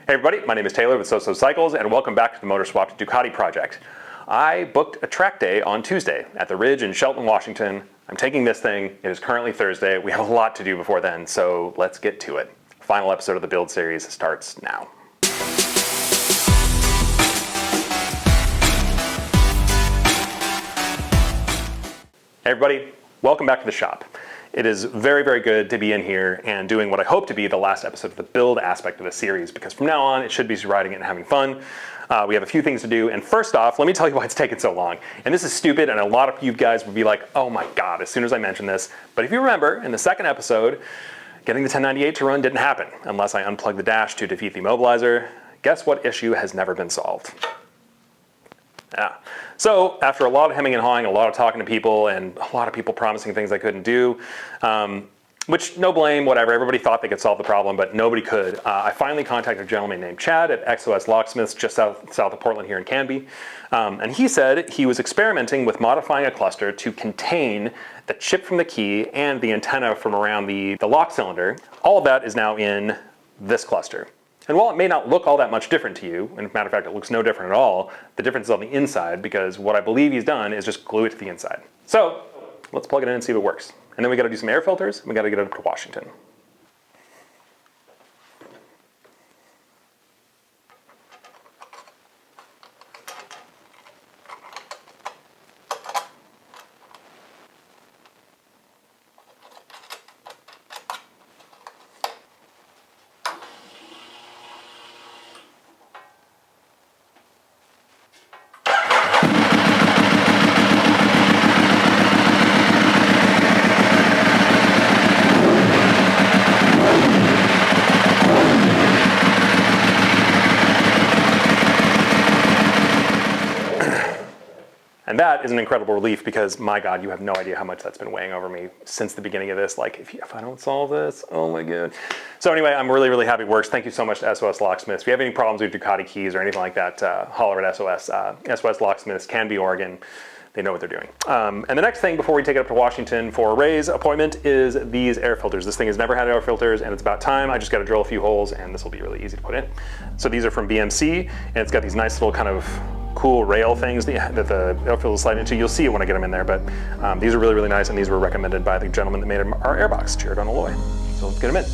Hey everybody, my name is Taylor with SoSo Cycles and welcome back to the Motor Swapped Ducati project. I booked a track day on Tuesday at the Ridge in Shelton, Washington. I'm taking this thing. It is currently Thursday. We have a lot to do before then, so let's get to it. Final episode of the build series starts now. Hey everybody, welcome back to the shop. It is very, very good to be in here and doing what I hope to be the last episode of the build aspect of the series, because from now on it should be riding it and having fun. We have a few things to do, and first off, let me tell you why it's taken so long. And this is stupid, and a lot of you guys would be like, oh my god, as soon as I mention this. But if you remember, in the second episode, getting the 1098 to run didn't happen unless I unplugged the dash to defeat the immobilizer. Guess what issue has never been solved? Yeah. So after a lot of hemming and hawing, a lot of talking to people, and a lot of people promising things I couldn't do, which no blame, whatever, everybody thought they could solve the problem, but nobody could. I finally contacted a gentleman named Chad at SoS Locksmiths just south of Portland here in Canby, and he said he was experimenting with modifying a cluster to contain the chip from the key and the antenna from around the lock cylinder. All of that is now in this cluster. And while it may not look all that much different to you, and as a matter of fact, it looks no different at all, the difference is on the inside, because what I believe he's done is just glue it to the inside. So let's plug it in and see if it works. And then we gotta do some air filters, and we gotta get it up to Washington. And that is an incredible relief, because my God, you have no idea how much that's been weighing over me since the beginning of this. Like, if I don't solve this, oh my God. So anyway, I'm really, really happy it works. Thank you so much to SOS Locksmiths. If you have any problems with Ducati keys or anything like that, holler at SOS. SOS Locksmiths, Canby, Oregon. They know what they're doing. And the next thing before we take it up to Washington for Ray's appointment is these air filters. This thing has never had air filters, and it's about time. I just got to drill a few holes, and this will be really easy to put in. So these are from BMC, and it's got these nice little kind of cool rail things that the air filters slide into. You'll see it when I get them in there, but these are really, really nice, and these were recommended by the gentleman that made our airbox, Jared Alloy. So let's get them in.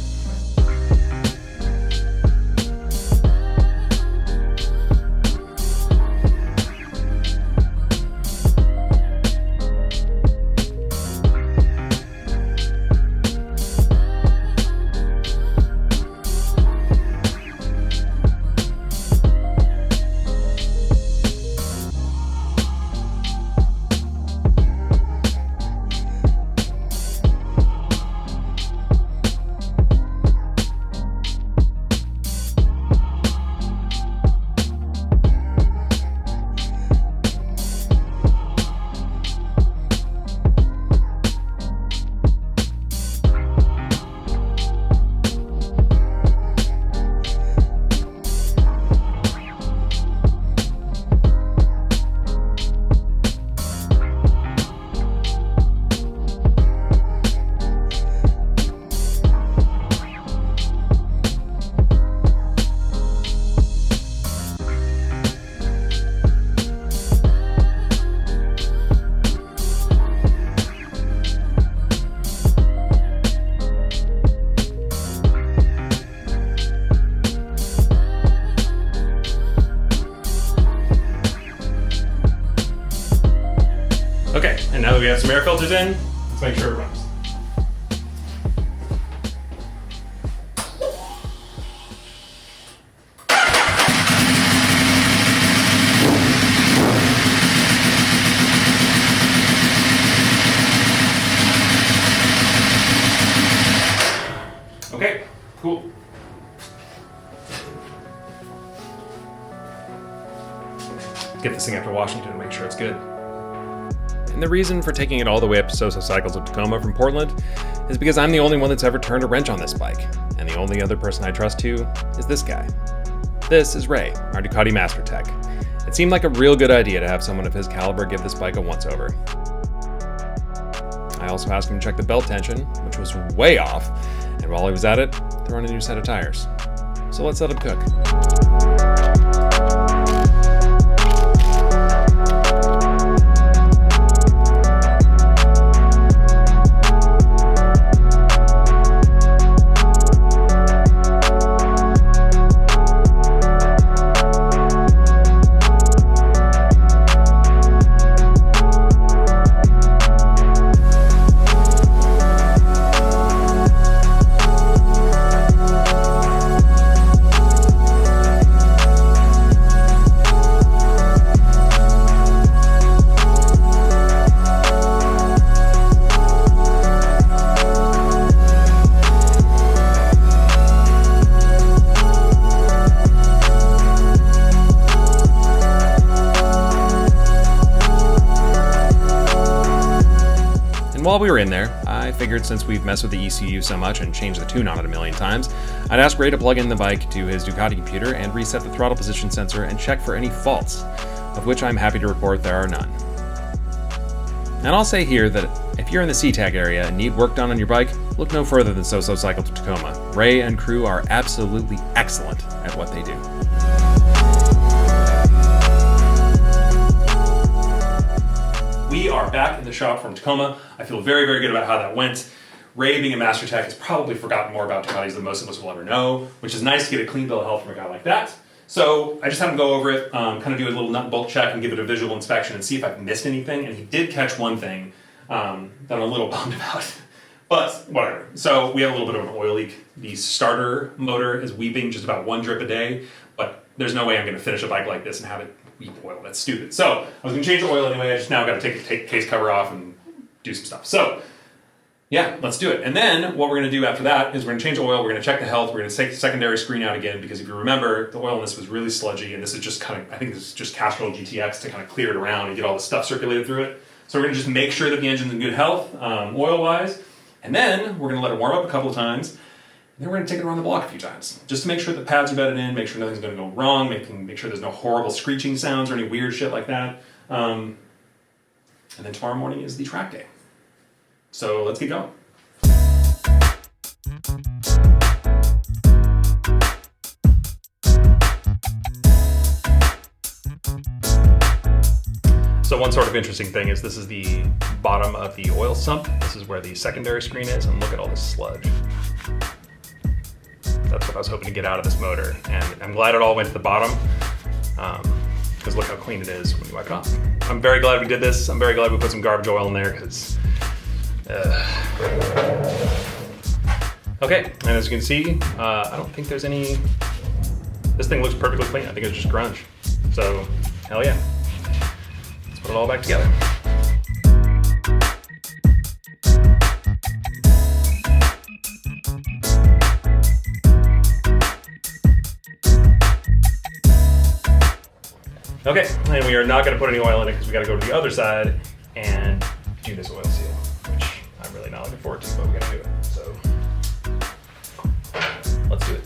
Okay, and now that we have some air filters in, let's make sure it runs. Okay, cool. Get this thing up to Washington and make sure it's good. And the reason for taking it all the way up to SoSo Cycles of Tacoma from Portland is because I'm the only one that's ever turned a wrench on this bike, and the only other person I trust to is this guy. This is Ray, our Ducati Master Tech. It seemed like a real good idea to have someone of his caliber give this bike a once-over. I also asked him to check the belt tension, which was way off, and while he was at it, throw on a new set of tires. So let's let them cook. While we were in there, I figured since we've messed with the ECU so much and changed the tune on it a million times, I'd ask Ray to plug in the bike to his Ducati computer and reset the throttle position sensor and check for any faults, of which I'm happy to report there are none. And I'll say here that if you're in the C-Tag area and need work done on your bike, look no further than SoSo Cycles Tacoma. Ray and crew are absolutely excellent at what they do. We are back in the shop from Tacoma. I feel very, very good about how that went. Ray, being a master tech, has probably forgotten more about Ducatis than most of us will ever know, which is nice to get a clean bill of health from a guy like that. So I just had him go over it, kind of do a little nut and bolt check and give it a visual inspection and see if I've missed anything. And he did catch one thing that I'm a little bummed about. But whatever. So we have a little bit of an oil leak. The starter motor is weeping just about 1 drip a day, but there's no way I'm going to finish a bike like this and have it weep oil. That's stupid. So I was going to change the oil anyway. I just now got to take the case cover off and do some stuff. So yeah, let's do it. And then what we're going to do after that is we're going to change the oil. We're going to check the health. We're going to take the secondary screen out again because if you remember, the oil in this was really sludgy, and this is just kind of, I think this is just Castrol GTX to kind of clear it around and get all the stuff circulated through it. So we're going to just make sure that the engine's in good health, oil-wise, and then we're going to let it warm up a couple of times. Then we're going to take it around the block a few times, just to make sure the pads are bedded in, make sure nothing's going to go wrong, make sure there's no horrible screeching sounds or any weird shit like that. And then tomorrow morning is the track day. So let's get going. So one sort of interesting thing is this is the bottom of the oil sump. This is where the secondary screen is, and look at all this sludge. That's what I was hoping to get out of this motor, and I'm glad it all went to the bottom, because look how clean it is when you wipe it off. I'm very glad we did this. I'm very glad we put some garbage oil in there, because okay, and as you can see, I don't think there's any, this thing looks perfectly clean. I think it's just grunge. So, hell yeah. Let's put it all back together. Okay, and we are not going to put any oil in it because we got to go to the other side and do this oil seal, which I'm really not looking forward to, but we got to do it. So let's do it.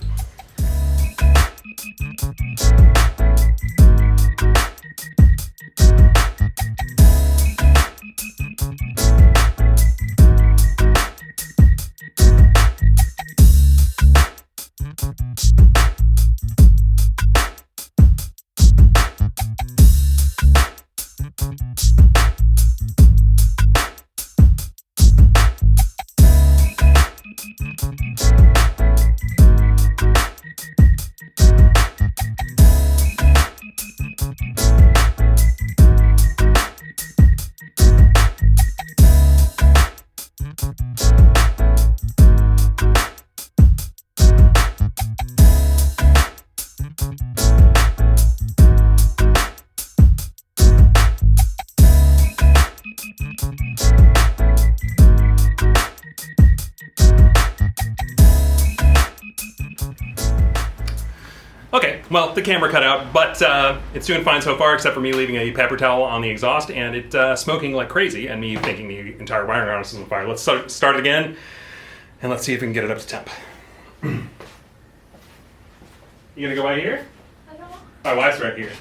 Okay, well, the camera cut out, but it's doing fine so far, except for me leaving a paper towel on the exhaust and it smoking like crazy, and me thinking the entire wiring harness is on fire. Let's start it again, and let's see if we can get it up to temp. You gonna go right here? I don't know. My wife's right here.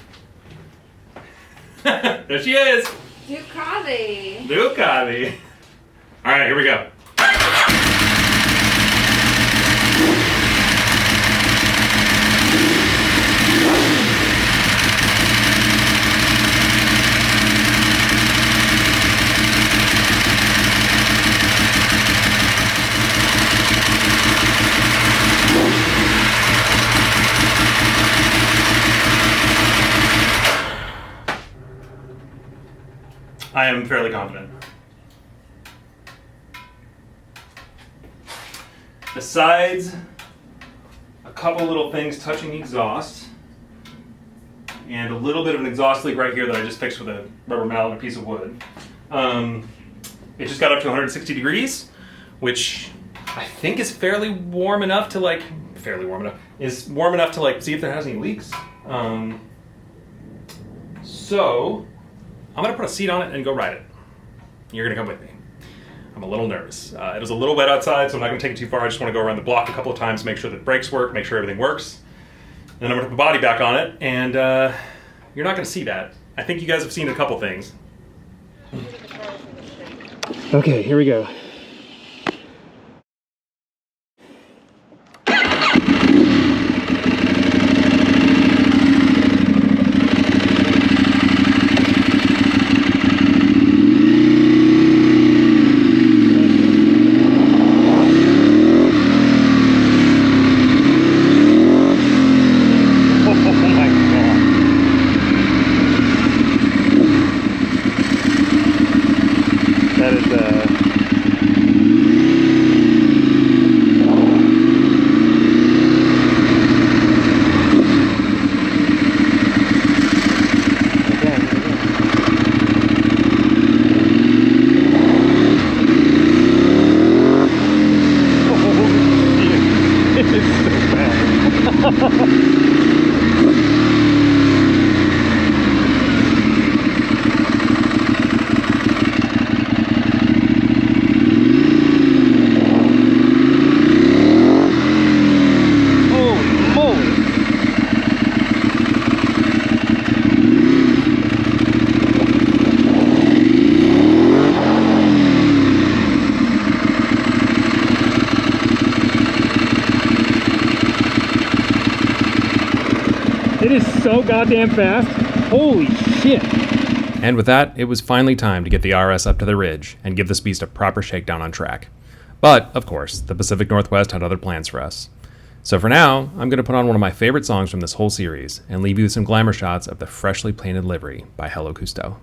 There she is! Ducati. Ducati. All right, here we go. I am fairly confident. Besides a couple little things touching the exhaust, and a little bit of an exhaust leak right here that I just fixed with a rubber mallet and a piece of wood. It just got up to 160 degrees, which I think is fairly warm enough to like, see if there has any leaks. So I'm gonna put a seat on it and go ride it. You're gonna come with me. I'm a little nervous. It was a little wet outside, so I'm not gonna take it too far. I just wanna go around the block a couple of times, make sure that brakes work, make sure everything works. Then I'm gonna put the body back on it, and you're not gonna see that. I think you guys have seen a couple things. Okay, here we go. It is so goddamn fast. Holy shit. And with that, it was finally time to get the RS up to the ridge and give this beast a proper shakedown on track. But, of course, the Pacific Northwest had other plans for us. So for now, I'm going to put on one of my favorite songs from this whole series and leave you with some glamour shots of the freshly painted livery by Hello Cousteau.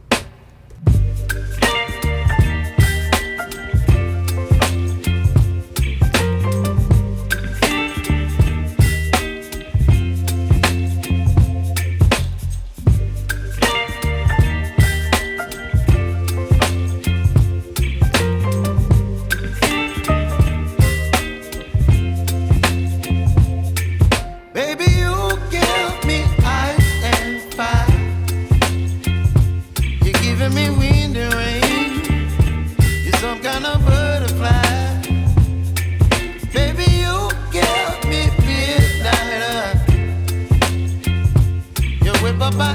Up my